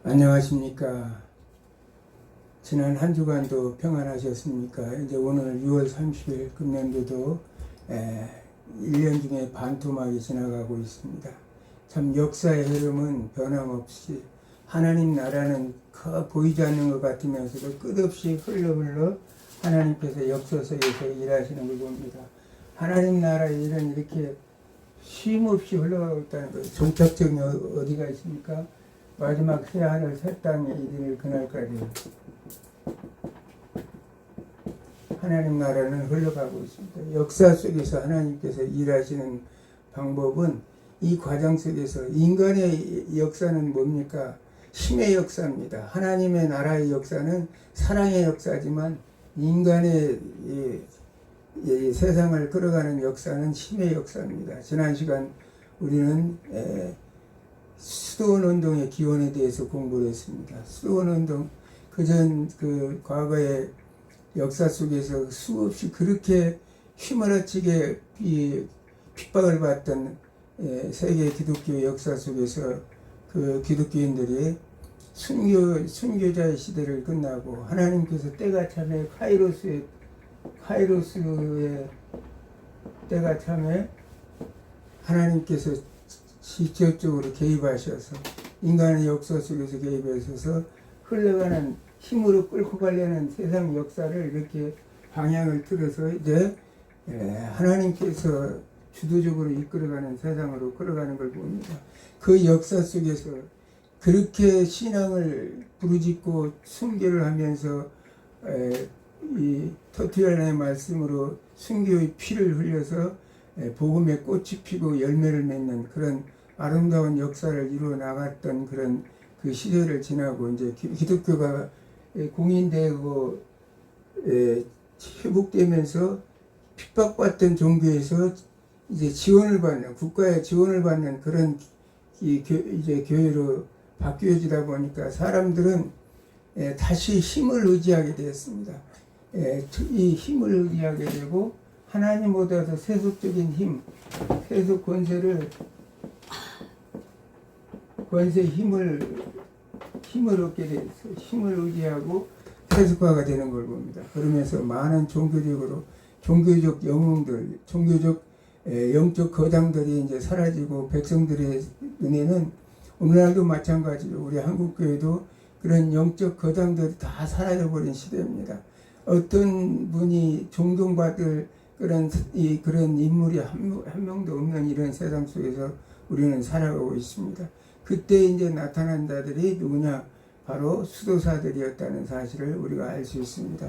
안녕하십니까. 지난 한 주간도 평안하셨습니까? 이제 오늘 6월 30일 금년도도 1년 중에 반토막이 지나가고 있습니다. 참 역사의 흐름은 변함없이 하나님 나라는 보이지 않는 것 같으면서도 끝없이 흘러 하나님께서 역사 속에서 일하시는 걸 봅니다. 하나님 나라의 일은 이렇게 쉼없이 흘러가고 있다는 거예요. 종착점이 어디가 있습니까? 마지막 새 하늘 새 땅에 이르는 그날까지 하나님 나라는 흘러가고 있습니다. 역사 속에서 하나님께서 일하시는 방법은 이 과정 속에서 인간의 역사는 뭡니까? 힘의 역사입니다. 하나님의 나라의 역사는 사랑의 역사지만 인간의 이 세상을 끌어가는 역사는 힘의 역사입니다. 지난 시간 우리는 수도원 운동의 기원에 대해서 공부를 했습니다. 수도원 운동, 그 과거의 역사 속에서 수없이 그렇게 휘몰아치게 핍박을 받던 세계 기독교 역사 속에서 그 기독교인들이 순교자의 시대를 끝나고 하나님께서 때가 참에 카이로스의 때가 참에 하나님께서 직접적으로 개입하셔서 인간의 역사 속에서 개입하셔서 흘러가는 힘으로 끌고 가려는 세상 역사를 이렇게 방향을 틀어서 이제 하나님께서 주도적으로 이끌어가는 세상으로 끌어가는 걸 봅니다. 그 역사 속에서 그렇게 신앙을 부르짖고 순교를 하면서 이 터티안의 말씀으로 순교의 피를 흘려서 복음의 꽃이 피고 열매를 맺는 그런 아름다운 역사를 이루어 나갔던 그런 그 시대를 지나고 이제 기독교가 공인되고 회복되면서 핍박받던 종교에서 이제 지원을 받는 국가의 지원을 받는 그런 이제 교회로 바뀌어지다 보니까 사람들은 다시 힘을 의지하게 되었습니다. 이 힘을 의지하게 되고 하나님보다도 세속적인 힘, 세속 힘을 얻게 돼서 힘을 의지하고 세속화가 되는 걸 봅니다. 그러면서 많은 종교적 영웅들, 종교적 영적 거장들이 이제 사라지고 백성들의 눈에는 오늘날도 마찬가지로 우리 한국교회도 그런 영적 거장들이 다 사라져버린 시대입니다. 어떤 분이 존경받을 그런 인물이 한 명도 없는 이런 세상 속에서 우리는 살아가고 있습니다. 그때 이제 나타난 자들이 누구냐? 바로 수도사들이었다는 사실을 우리가 알 수 있습니다.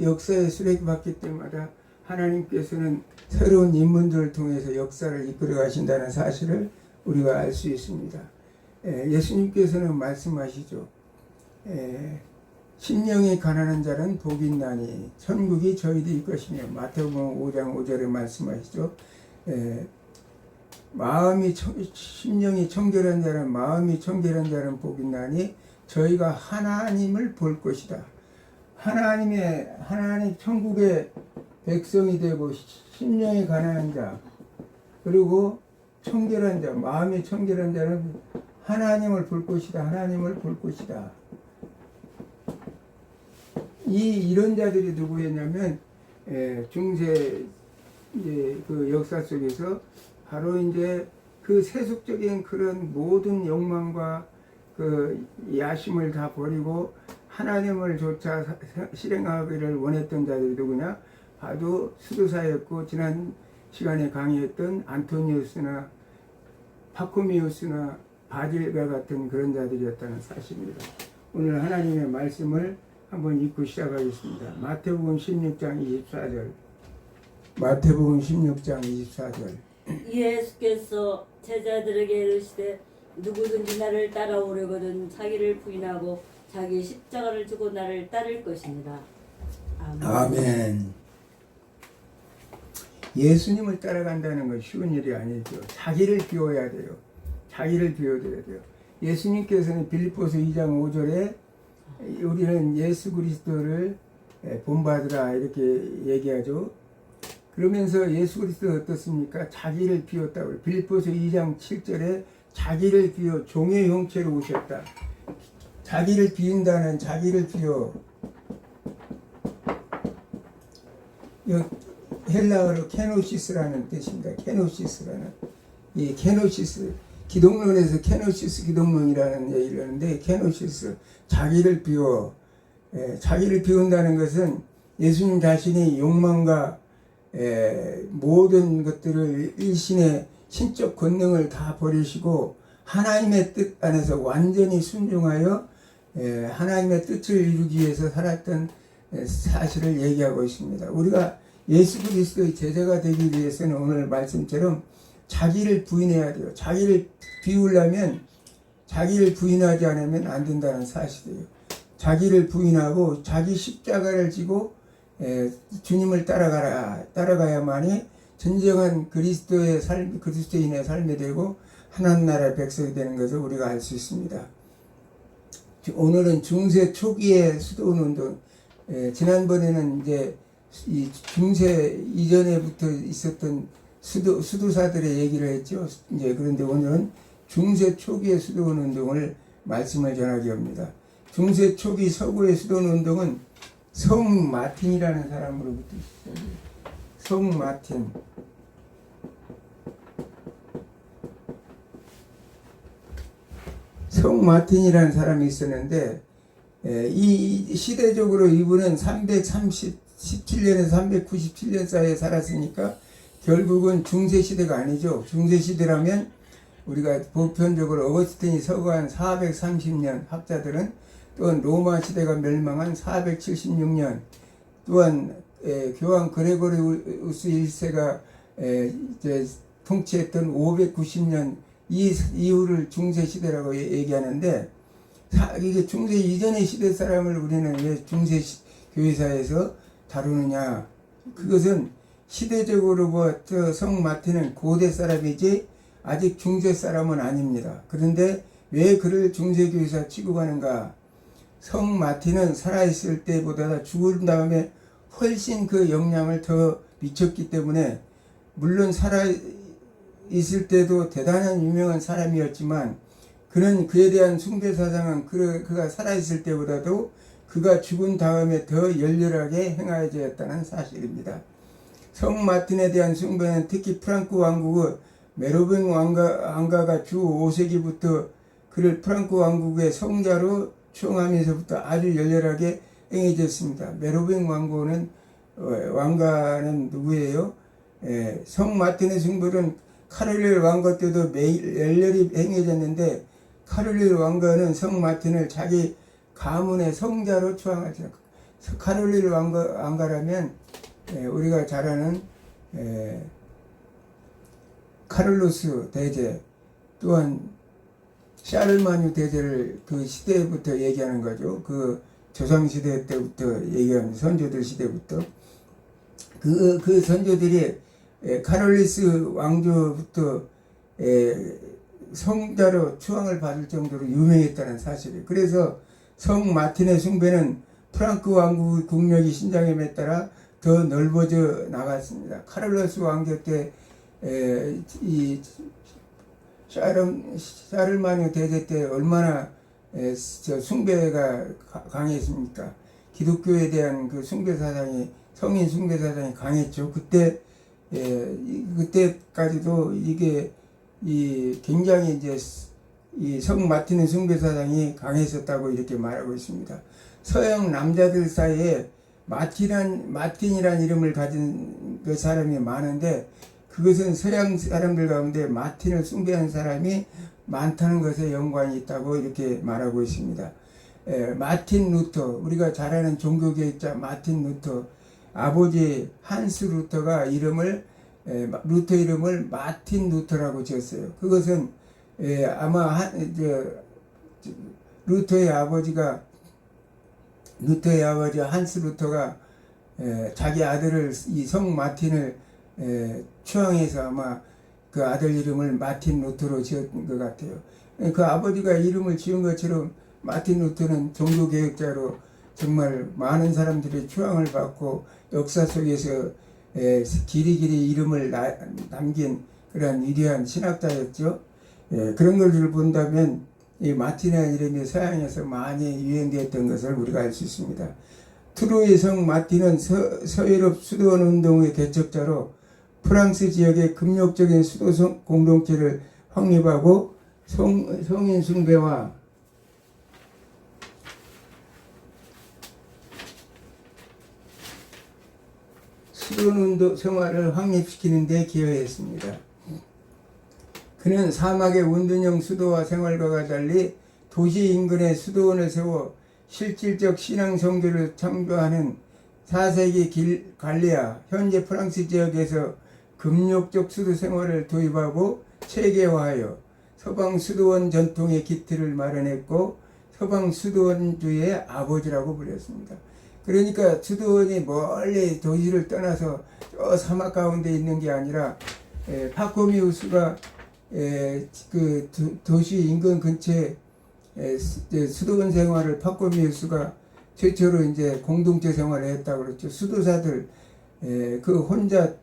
역사의 수레바퀴 때마다 하나님께서는 새로운 인물들을 통해서 역사를 이끌어 가신다는 사실을 우리가 알 수 있습니다. 예수님께서는 말씀하시죠. 심령이 가난한 자는 복이 있나니 천국이 저희들일 것이며 마태복음 5장 5절에 말씀하시죠. 심령이 청결한 자는 복이 있나니 저희가 하나님을 볼 것이다. 하나님 천국의 백성이 되고 심령이 가난한 자 그리고 청결한 자, 마음이 청결한 자는 하나님을 볼 것이다. 하나님을 볼 것이다. 이런 자들이 누구였냐면 중세 그 역사 속에서 바로 이제 그 세속적인 그런 모든 욕망과 그 야심을 다 버리고 하나님을 조차 실행하기를 원했던 자들이 누구냐? 바로 수도사였고 지난 시간에 강의했던 안토니우스나 파코미우스나 바질과 같은 그런 자들이었다는 사실입니다. 오늘 하나님의 말씀을 한번 읽고 시작하겠습니다. 마태복음 16장 24절. 마태복음 16장 24절. 예수께서 제자들에게 이르시되 누구든지 나를 따라오려거든 자기를 부인하고 자기 십자가를 지고 나를 따를 것입니다. 아멘. 예수님을 따라간다는 건 쉬운 일이 아니죠. 자기를 비워야 돼요. 자기를 비워야 돼요. 예수님께서는 빌립보서 2장 5절에 우리는 예수 그리스도를 본받으라 이렇게 얘기하죠. 그러면서 예수 그리스도가 어떻습니까? 자기를 비웠다고. 빌립보서 2장 7절에 자기를 비워 종의 형체로 오셨다. 자기를 비운다는 자기를 비워 헬라어로 케노시스라는 뜻입니다. 케노시스라는 이 케노시스 기독론에서 케노시스 기독론이라는 얘기를 하는데 케노시스 자기를 비워 자기를 비운다는 것은 예수님 자신이 욕망과 모든 것들을 일신의 신적 권능을 다 버리시고 하나님의 뜻 안에서 완전히 순종하여 하나님의 뜻을 이루기 위해서 살았던 사실을 얘기하고 있습니다. 우리가 예수 그리스도의 제자가 되기 위해서는 오늘 말씀처럼 자기를 부인해야 돼요. 자기를 비우려면 자기를 부인하지 않으면 안 된다는 사실이에요. 자기를 부인하고 자기 십자가를 지고 주님을 따라가야만이 진정한 그리스도의 삶, 그리스도인의 삶이 되고 하나님 나라의 백성이 되는 것을 우리가 알 수 있습니다. 오늘은 중세 초기의 수도운동, 지난번에는 이제 이 중세 이전에부터 있었던 수도사들의 얘기를 했죠. 이제 그런데 오늘은 중세 초기의 수도운동을 말씀을 전하기 합니다. 중세 초기 서구의 수도운동은 성 마틴이라는 사람으로부터 있었어요. 성 마틴. 성 마틴이라는 사람이 있었는데 이 시대적으로 이분은 317년에서 397년 사이에 살았으니까 결국은 중세시대가 아니죠. 중세시대라면 우리가 보편적으로 어거스틴이 서거한 430년, 학자들은 또한 로마 시대가 멸망한 476년, 또한 교황 그레고리우스 1세가 이제 통치했던 590년 이 이후를 중세시대라고 얘기하는데, 이게 중세 이전의 시대 사람을 우리는 왜 중세 교회사에서 다루느냐? 그것은 시대적으로 성 마틴은 고대 사람이지 아직 중세 사람은 아닙니다. 그런데 왜 그를 중세 교회사 취급하는가? 성 마틴은 살아있을 때보다 죽은 다음에 훨씬 그 영향을 더 미쳤기 때문에, 물론 살아있을 때도 대단한 유명한 사람이었지만 그는 그에 대한 숭배 사상은 그가 살아있을 때보다도 그가 죽은 다음에 더 열렬하게 행하여졌다는 사실입니다. 성 마틴에 대한 숭배는 특히 프랑크 왕국의 메로빙 왕가가 주 5세기부터 그를 프랑크 왕국의 성자로 추앙하면서부터 아주 열렬하게 행해졌습니다. 메로빙 왕가는 누구예요? 성 마틴의 숭배는 카롤릴 왕가 때도 매일 열렬히 행해졌는데, 카롤릴 왕가는 성 마틴을 자기 가문의 성자로 추앙하죠. 카롤릴 왕가라면 우리가 잘 아는 카를로스 대제, 또한 샤르마뉴 대제를 그 시대부터 얘기하는 거죠. 그 조상시대 때부터 얘기하는 선조들 시대부터 그 선조들이 카롤리스 왕조부터 성자로 추앙을 받을 정도로 유명했다는 사실이에요. 그래서 성 마틴의 숭배는 프랑크 왕국의 국력이 신장함에 따라 더 넓어져 나갔습니다. 카를로스 왕조 때 이 샤르마뉴 대제 때 얼마나 숭배가 강했습니까? 기독교에 대한 그 숭배 사상이, 성인 숭배 사상이 강했죠. 그때까지도 이게 굉장히 이제 이 성 마틴의 숭배 사상이 강했었다고 이렇게 말하고 있습니다. 서양 남자들 사이에 마틴이라는 이름을 가진 그 사람이 많은데, 그것은 서양 사람들 가운데 마틴을 숭배하는 사람이 많다는 것에 연관이 있다고 이렇게 말하고 있습니다. 마틴 루터, 우리가 잘 아는 종교개혁자 마틴 루터, 아버지 한스 루터가 루터 이름을 마틴 루터라고 지었어요. 그것은 아마 루터의 아버지 한스 루터가 자기 아들을 이 성 마틴을 추앙해서 아마 그 아들 이름을 마틴 루터로 지은 것 같아요. 그 아버지가 이름을 지은 것처럼 마틴 루터는 종교개혁자로 정말 많은 사람들의 추앙을 받고 역사 속에서 길이길이 이름을 남긴 그러한 위대한 신학자였죠. 그런 것을 본다면 이 마틴이라는 이름이 서양에서 많이 유행되었던 것을 우리가 알 수 있습니다. 트루의 성 마틴은 서유럽 수도원 운동의 개척자로 프랑스 지역의 금욕적인 수도 공동체를 확립하고 성인 숭배와 수도원 운동 생활을 확립시키는 데 기여했습니다. 그는 사막의 운둔형 수도와 생활과가 달리 도시 인근에 수도원을 세워 실질적 신앙 선교를 창조하는 4세기 갈리아 현재 프랑스 지역에서 금욕적 수도 생활을 도입하고 체계화하여 서방 수도원 전통의 기틀을 마련했고 서방 수도원주의 아버지라고 불렸습니다. 그러니까 수도원이 멀리 도시를 떠나서 저 사막 가운데 있는 게 아니라 파코미우스가 그 도시 인근 근처에 수도원 생활을 파코미우스가 최초로 이제 공동체 생활을 했다고 그랬죠. 수도사들 그 혼자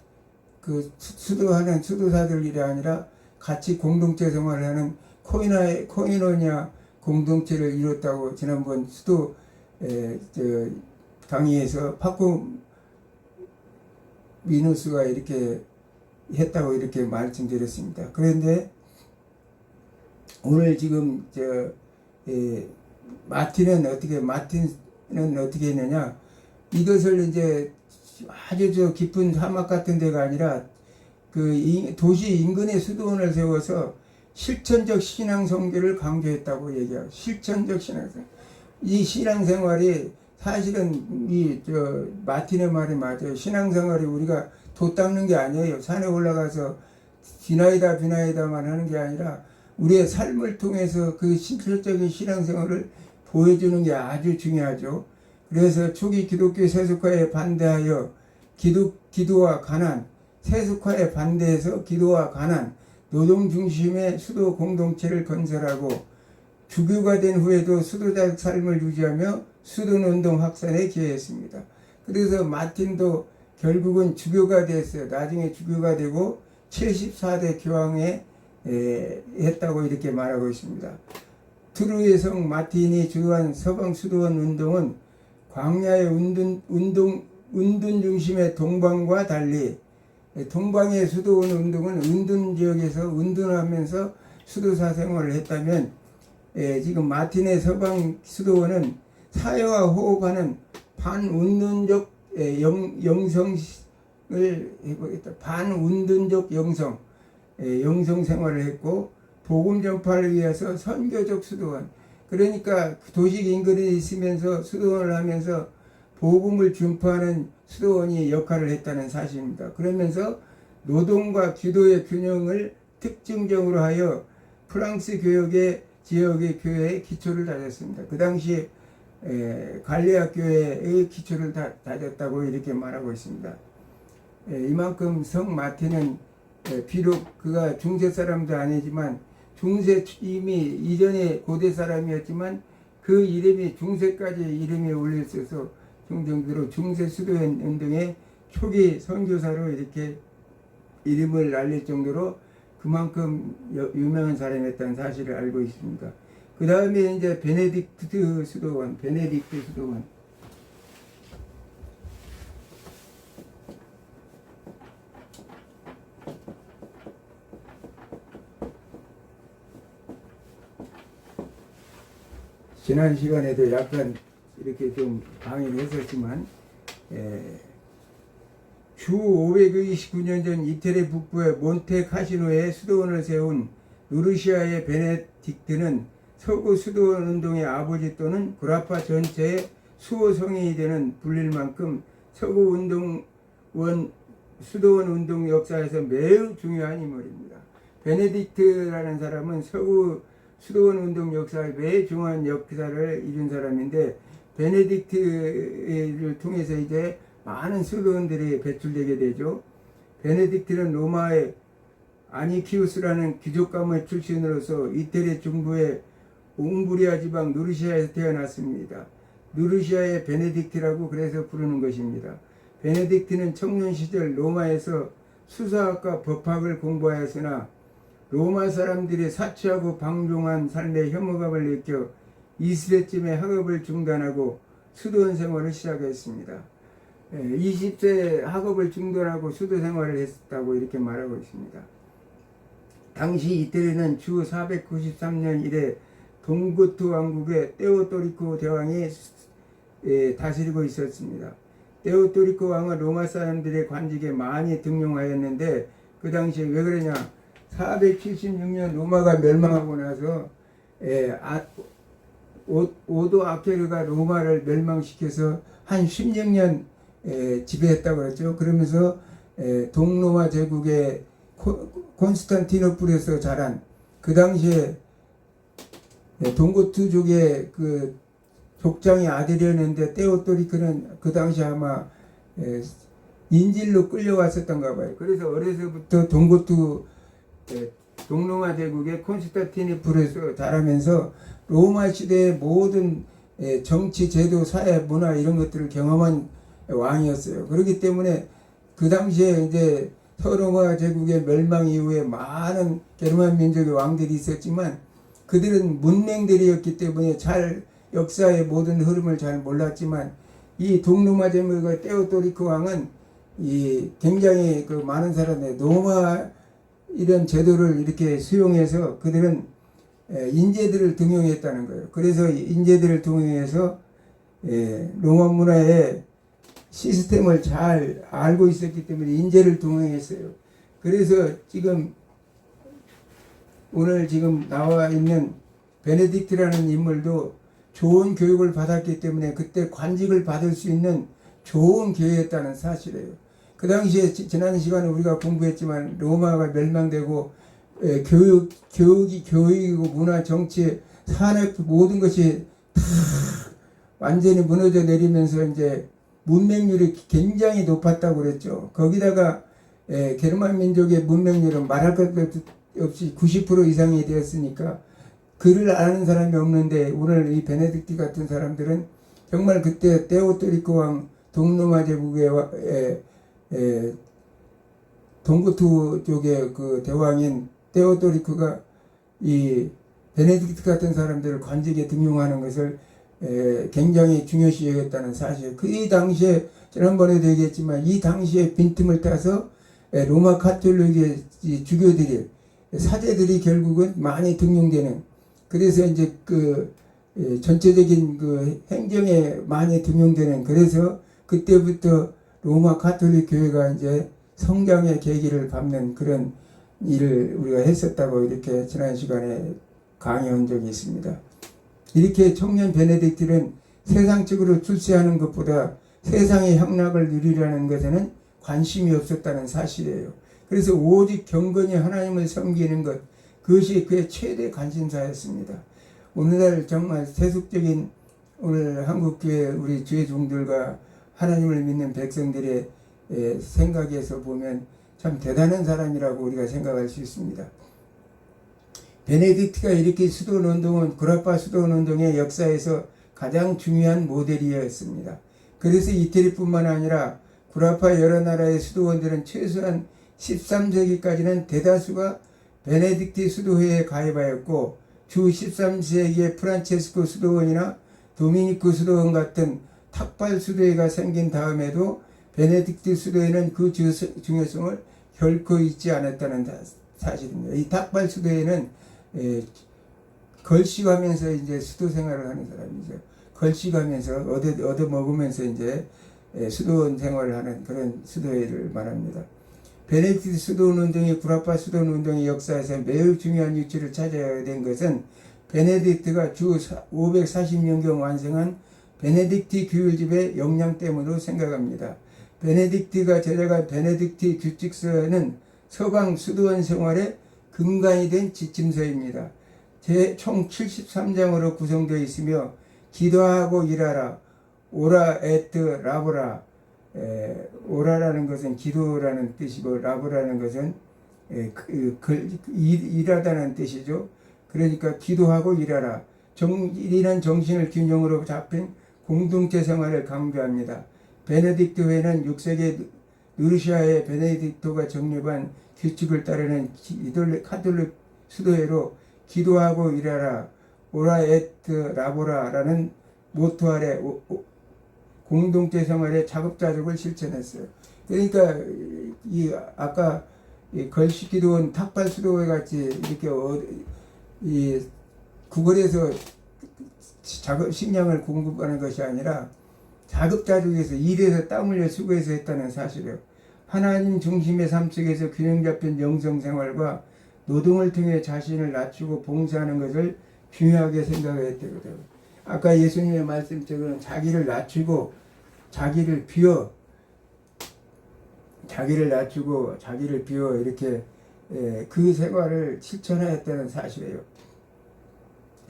그 수도하는 수도사들이 아니라 같이 공동체 생활을 하는 코이노니아 공동체를 이뤘다고 지난번 수도 강의에서 파코미누스가 이렇게 했다고 이렇게 말씀드렸습니다. 그런데 오늘 지금 마틴은 어떻게 했느냐, 이것을 이제 아주 깊은 사막 같은 데가 아니라 그 도시 인근에 수도원을 세워서 실천적 신앙 선교를 강조했다고 얘기하고, 실천적 신앙생활, 이 신앙생활이 사실은 마틴의 말이 맞아요. 신앙생활이 우리가 돛 닦는 게 아니에요. 산에 올라가서 비나이다만 하는 게 아니라 우리의 삶을 통해서 그 실질적인 신앙생활을 보여주는 게 아주 중요하죠. 그래서 초기 기독교 세속화에 반대하여 기도와 가난, 세속화에 반대해서 기도와 가난, 노동 중심의 수도 공동체를 건설하고 주교가 된 후에도 수도자적 삶을 유지하며 수도운동 확산에 기여했습니다. 그래서 마틴도 결국은 주교가 됐어요. 나중에 주교가 되고 74대 교황에 했다고 이렇게 말하고 있습니다. 트루의 성 마틴이 주도한 서방 수도원 운동은 광야의 운둔 중심의 동방과 달리, 동방의 수도원 운동은 운둔 지역에서 운둔하면서 수도사 생활을 했다면, 지금 마틴의 서방 수도원은 사회와 호흡하는 반운둔적 영성을 해보겠다. 반운둔적 영성 생활을 했고, 복음 전파를 위해서 선교적 수도원, 그러니까 도시 인근에 있으면서 수도원을 하면서 복음을 전파하는 수도원이 역할을 했다는 사실입니다. 그러면서 노동과 기도의 균형을 특징적으로 하여 프랑스 지역의 교회의 기초를 다졌습니다. 그 당시 갈리아 교회의 기초를 다졌다고 이렇게 말하고 있습니다. 이만큼 성 마틴은 비록 그가 중세 사람도 아니지만 이미 이전에 고대 사람이었지만 그 이름이 중세까지 이름이 올려 있어서 정도로 중세 수도원 운동의 초기 선교사로 이렇게 이름을 날릴 정도로 그만큼 유명한 사람이었다는 사실을 알고 있습니다. 그 다음에 이제 베네딕트 수도원. 지난 시간에도 약간 이렇게 좀 강의를 했었지만, 주 529년 전 이태리 북부의 몬테 카시노에 수도원을 세운 누르시아의 베네딕트는 서구 수도원 운동의 아버지 또는 구라파 전체의 수호 성인이 되는 불릴 만큼 서구 수도원 운동 역사에서 매우 중요한 인물입니다. 베네딕트라는 사람은 서구 수도원 운동 역사에 매우 중요한 역사를 이룬 사람인데, 베네딕트를 통해서 이제 많은 수도원들이 배출되게 되죠. 베네딕트는 로마의 아니키우스라는 귀족 가문 출신으로서 이태리 중부의 웅부리아 지방 누르시아에서 태어났습니다. 누르시아의 베네딕트라고 그래서 부르는 것입니다. 베네딕트는 청년 시절 로마에서 수사학과 법학을 공부하였으나 로마 사람들이 사치하고 방종한 삶의 혐오감을 느껴 20세쯤에 학업을 중단하고 수도원 생활을 시작했습니다. 20세 학업을 중단하고 수도 생활을 했다고 이렇게 말하고 있습니다. 당시 이태리는 주 493년 이래 동고트 왕국의 테오도리코 대왕이 다스리고 있었습니다. 테오도리코 왕은 로마 사람들의 관직에 많이 등용하였는데 그 당시에 왜 그러냐, 476년 로마가 멸망하고 나서 오도 아케르가 로마를 멸망시켜서 한 16년 지배했다고 그랬죠. 그러면서 동로마 제국의 콘스탄티노플에서 자란 그 당시에 동고트족의 그 족장의 아들이었는데 테오도리크는 그 당시 아마 인질로 끌려왔었던가 봐요. 그래서 어려서부터 동로마 제국의 콘스탄티노플에서 자라면서 로마 시대의 모든 정치, 제도, 사회, 문화 이런 것들을 경험한 왕이었어요. 그렇기 때문에 그 당시에 이제 서로마 제국의 멸망 이후에 많은 게르만 민족의 왕들이 있었지만 그들은 문맹들이었기 때문에 잘 역사의 모든 흐름을 잘 몰랐지만 이 동로마 제국의 테오도리크 왕은 이 굉장히 그 많은 사람들 로마 이런 제도를 이렇게 수용해서 그들은 인재들을 등용했다는 거예요. 그래서 인재들을 등용해서 로마 문화의 시스템을 잘 알고 있었기 때문에 인재를 등용했어요. 그래서 오늘 나와 있는 베네딕트라는 인물도 좋은 교육을 받았기 때문에 그때 관직을 받을 수 있는 좋은 교회였다는 사실이에요. 그 당시에 지난 시간에 우리가 공부했지만 로마가 멸망되고 교육이고 문화, 정치, 산업 모든 것이 다 완전히 무너져 내리면서 이제 문맹률이 굉장히 높았다고 그랬죠. 거기다가 게르만 민족의 문맹률은 말할 것 없이 90% 이상이 되었으니까 글을 아는 사람이 없는데 오늘 이 베네딕트 같은 사람들은 정말 그때 테오도리코 왕 동로마 제국의 동고트 쪽의 그 대왕인 테오도리크가 이 베네딕트 같은 사람들을 관직에 등용하는 것을 굉장히 중요시 여겼다는 사실. 그 당시에 지난번에도 얘기했지만 이 당시에 빈틈을 타서 로마 카톨릭의 주교들이 사제들이 결국은 많이 등용되는, 그래서 이제 그 전체적인 그 행정에 많이 등용되는, 그래서 그때부터 로마 카톨릭 교회가 이제 성장의 계기를 밟는 그런 일을 우리가 했었다고 이렇게 지난 시간에 강의한 적이 있습니다. 이렇게 청년 베네딕트는 세상적으로 출세하는 것보다 세상의 향락을 누리려는 것에는 관심이 없었다는 사실이에요. 그래서 오직 경건히 하나님을 섬기는 것, 그것이 그의 최대 관심사였습니다. 오늘날 정말 세속적인 오늘 한국교회 우리 주의 종들과 하나님을 믿는 백성들의 생각에서 보면 참 대단한 사람이라고 우리가 생각할 수 있습니다. 베네딕트가 일으킨 수도원운동은 구라파 수도원운동의 역사에서 가장 중요한 모델이었습니다. 그래서 이태리뿐만 아니라 구라파 여러 나라의 수도원들은 최소한 13세기까지는 대다수가 베네딕트 수도회에 가입하였고 주 13세기에 프란체스코 수도원이나 도미니크 수도원 같은 탁발 수도회가 생긴 다음에도 베네딕트 수도회는 그 중요성을 결코 잊지 않았다는 사실입니다. 이 탁발 수도회는 걸식하면서 이제 수도 생활을 하는 사람이죠. 걸식하면서 얻어 먹으면서 이제 수도원 생활을 하는 그런 수도회를 말합니다. 베네딕트 수도원 운동이 구라파 수도원 운동의 역사에서 매우 중요한 위치를 차지하게 된 것은 베네딕트가 주 540년경 완성한 베네딕트 규율집의 영향 때문으로 생각합니다. 베네딕트가 제작한 베네딕트 규칙서는 서방 수도원 생활의 근간이 된 지침서입니다. 총 73장으로 구성되어 있으며 기도하고 일하라, 오라 에트 라보라, 오라라는 것은 기도라는 뜻이고 라보라는 것은 일하다는 뜻이죠. 그러니까 기도하고 일하라. 일이란 정신을 균형으로 잡힌 공동체 생활을 강조합니다. 베네딕트 회는 6세기 누르시아의 베네딕토가 정립한 규칙을 따르는 카톨릭 수도회로 기도하고 일하라 오라 에트 라보라라는 모토 아래 공동체 생활의 자급자족을 실천했어요. 그러니까 이 아까 이 걸식기도원 탁발수도회 같이 이렇게 이 구걸에서 식량을 공급하는 것이 아니라 자급자족해서 일해서 땀 흘려 수고해서 했다는 사실이에요. 하나님 중심의 삶 속에서 균형 잡힌 영성생활과 노동을 통해 자신을 낮추고 봉사하는 것을 중요하게 생각했대거든요. 아까 예수님의 말씀처럼 자기를 낮추고 자기를 비워 이렇게 그 생활을 실천하였다는 사실이에요.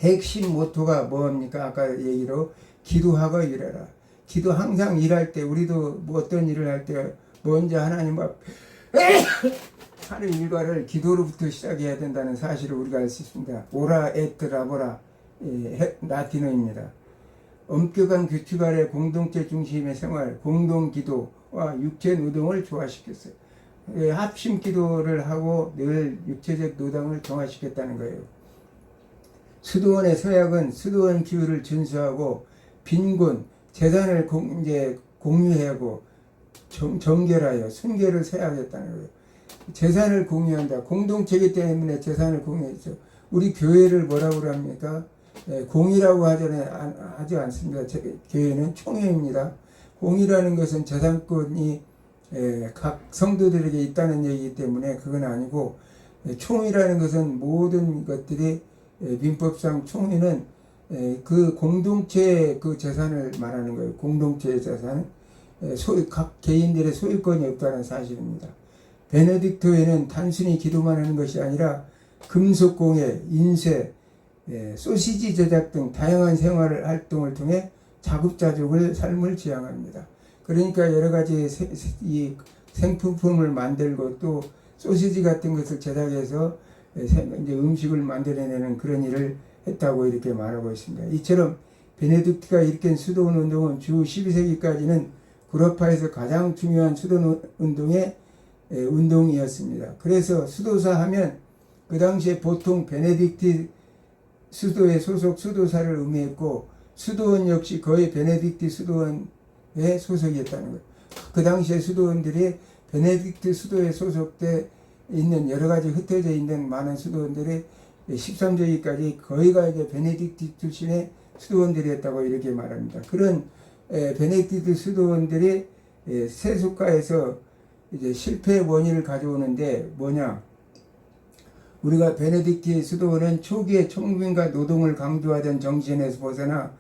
핵심 모토가 뭐합니까? 아까 얘기로 기도하고 일하라. 기도 항상 일할 때 우리도 뭐 어떤 일을 할 때 먼저 하나님 앞 하는 일과를 기도로부터 시작해야 된다는 사실을 우리가 알 수 있습니다. 오라 에트 라보라 라틴어입니다. 엄격한 규칙 아래 공동체 중심의 생활, 공동기도와 육체 노동을 조화시켰어요. 합심 기도를 하고 늘 육체적 노동을 정화시켰다는 거예요. 수도원의 서약은 수도원 규율을 준수하고 빈곤, 재산을 공유하고 정결하여 순결을 서약했다는 거예요. 재산을 공유한다. 공동체이기 때문에 재산을 공유했죠. 우리 교회를 뭐라고 합니까? 공이라고 하지 않습니다. 교회는 총회입니다. 공이라는 것은 재산권이 각 성도들에게 있다는 얘기이기 때문에 그건 아니고, 총이라는 것은 모든 것들이 민법상 총회는 그 공동체의 그 재산을 말하는 거예요. 공동체의 재산은 각 개인들의 소유권이 없다는 사실입니다. 베네딕토회는 단순히 기도만 하는 것이 아니라 금속공예, 인쇄, 소시지 제작 등 다양한 생활 활동을 통해 자급자족을 삶을 지향합니다. 그러니까 여러 가지 이 생품품을 만들고 또 소시지 같은 것을 제작해서 이제 음식을 만들어내는 그런 일을 했다고 이렇게 말하고 있습니다. 이처럼 베네딕트가 일으킨 수도원 운동은 주 12세기까지는 구로파에서 가장 중요한 수도원 운동의 운동이었습니다. 그래서 수도사 하면 그 당시에 보통 베네딕트 수도의 소속 수도사를 의미했고, 수도원 역시 거의 베네딕트 수도원의 소속이었다는 거예요. 그 당시에 수도원들이 베네딕트 수도에 소속돼 있는 여러 가지 흩어져 있는 많은 수도원들이 13세기까지 거의가 이제 베네딕트 출신의 수도원들이었다고 이렇게 말합니다. 그런 베네딕트 수도원들이 세속가에서 이제 실패의 원인을 가져오는데 뭐냐? 우리가 베네딕트 수도원은 초기에 청빈과 노동을 강조하던 정신에서 벗어나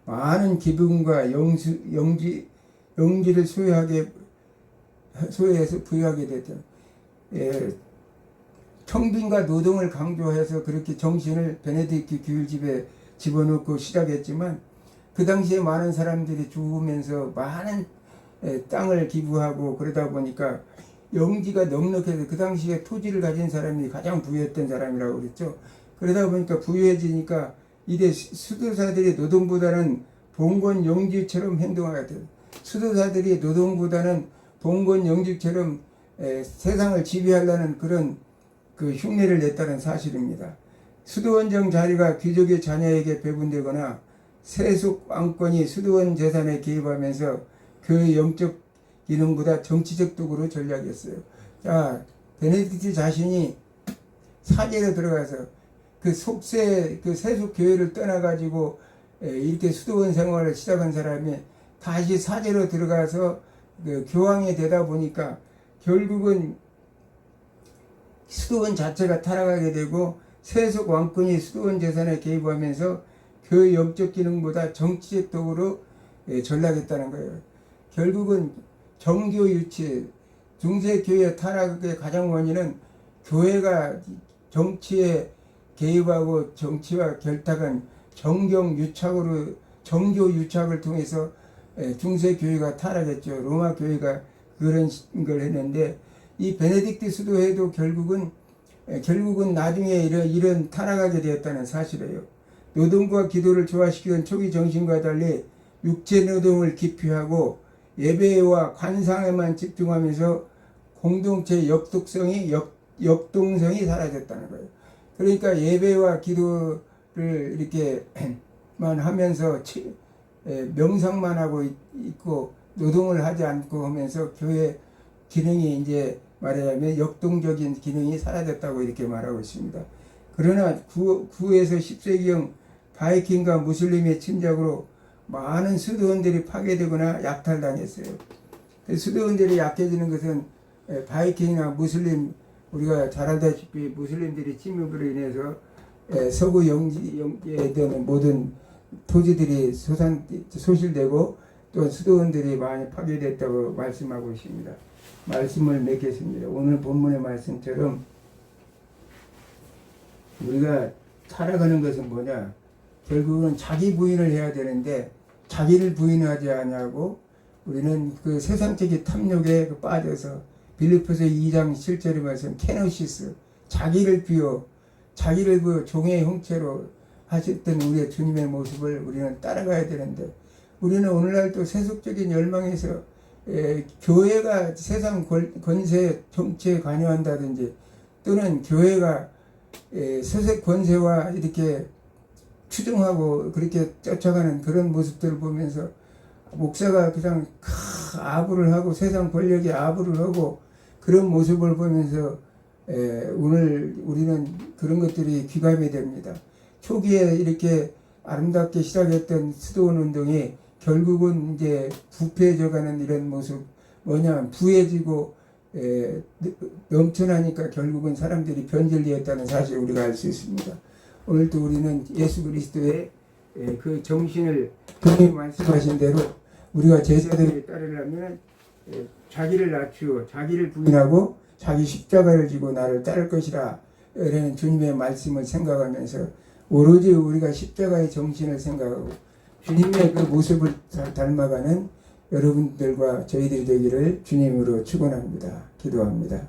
많은 기쁨과 영지를 소유해서 부여하게 됐죠. 청빈과 노동을 강조해서 그렇게 정신을 베네딕트 규율집에 집어넣고 시작했지만, 그 당시에 많은 사람들이 죽으면서 많은 땅을 기부하고 그러다 보니까 영지가 넉넉해서 그 당시에 토지를 가진 사람이 가장 부유했던 사람이라고 그랬죠. 그러다 보니까 부유해지니까 이제 수도사들이 노동보다는 봉건 영지처럼 행동하게 돼요. 수도사들이 노동보다는 봉건 영지처럼 세상을 지배하려는 그런 그 흉내를 냈다는 사실입니다. 수도원정 자리가 귀족의 자녀에게 배분되거나 세속 왕권이 수도원 재산에 개입하면서 그 영적 기능보다 정치적 도구로 전략이었어요. 자, 베네딕트 자신이 사제로 들어가서 그 속세, 그 세속 교회를 떠나가지고 이렇게 수도원 생활을 시작한 사람이 다시 사제로 들어가서 그 교황이 되다 보니까 결국은 수도원 자체가 타락하게 되고, 세속 왕권이 수도원 재산에 개입하면서 그 영적 기능보다 정치적 도구로 전락했다는 거예요. 결국은 정교 유치, 중세교회 타락의 가장 원인은 교회가 정치에 개입하고 정치와 결탁한 정교 유착을 통해서 중세교회가 타락했죠. 로마 교회가 그런 걸 했는데, 이 베네딕트 수도회도 결국은 나중에 이런 타락하게 되었다는 사실이에요. 노동과 기도를 조화시키는 초기 정신과 달리 육체 노동을 기피하고 예배와 관상에만 집중하면서 공동체 역동성이 사라졌다는 거예요. 그러니까 예배와 기도를 이렇게만 하면서 명상만 하고 있고 노동을 하지 않고 하면서 교회 기능이 이제 말하자면 역동적인 기능이 사라졌다고 이렇게 말하고 있습니다. 그러나 9에서 10세기형 바이킹과 무슬림의 침략으로 많은 수도원들이 파괴되거나 약탈당했어요. 수도원들이 약해지는 것은 바이킹이나 무슬림, 우리가 잘 알다시피 무슬림들이 침입으로 인해서 서구 영지에 되는 모든 토지들이 소실되고 또 수도원들이 많이 파괴됐다고 말씀하고 있습니다. 말씀을 맺겠습니다. 오늘 본문의 말씀처럼 우리가 살아가는 것은 뭐냐? 결국은 자기 부인을 해야 되는데 자기를 부인하지 않냐고 우리는 그 세상적인 탐욕에 빠져서 빌립보서 2장 7절의 말씀 케노시스 자기를 비워 자기를 그 종의 형체로 하셨던 우리의 주님의 모습을 우리는 따라가야 되는데 우리는 오늘날 또 세속적인 열망에서 교회가 세상 권세 정치에 관여한다든지 또는 교회가 세속 권세와 이렇게 추종하고 그렇게 쫓아가는 그런 모습들을 보면서 목사가 그냥 아부를 하고 세상 권력에 아부를 하고 그런 모습을 보면서 오늘 우리는 그런 것들이 귀감이 됩니다. 초기에 이렇게 아름답게 시작했던 수도원 운동이 결국은 이제 부패해져가는 이런 모습 뭐냐 부해지고 넘쳐나니까 결국은 사람들이 변절되었다는 사실을 우리가 알 수 있습니다. 오늘도 우리는 예수 그리스도의 그 정신을 그분이 말씀하신 대로 우리가 제자들을 따르려면 자기를 낮추어 자기를 부인하고 자기 십자가를 지고 나를 따를 것이라 라는 주님의 말씀을 생각하면서 오로지 우리가 십자가의 정신을 생각하고 주님의 그 모습을 닮아가는 여러분들과 저희들이 되기를 주님으로 축원합니다. 기도합니다.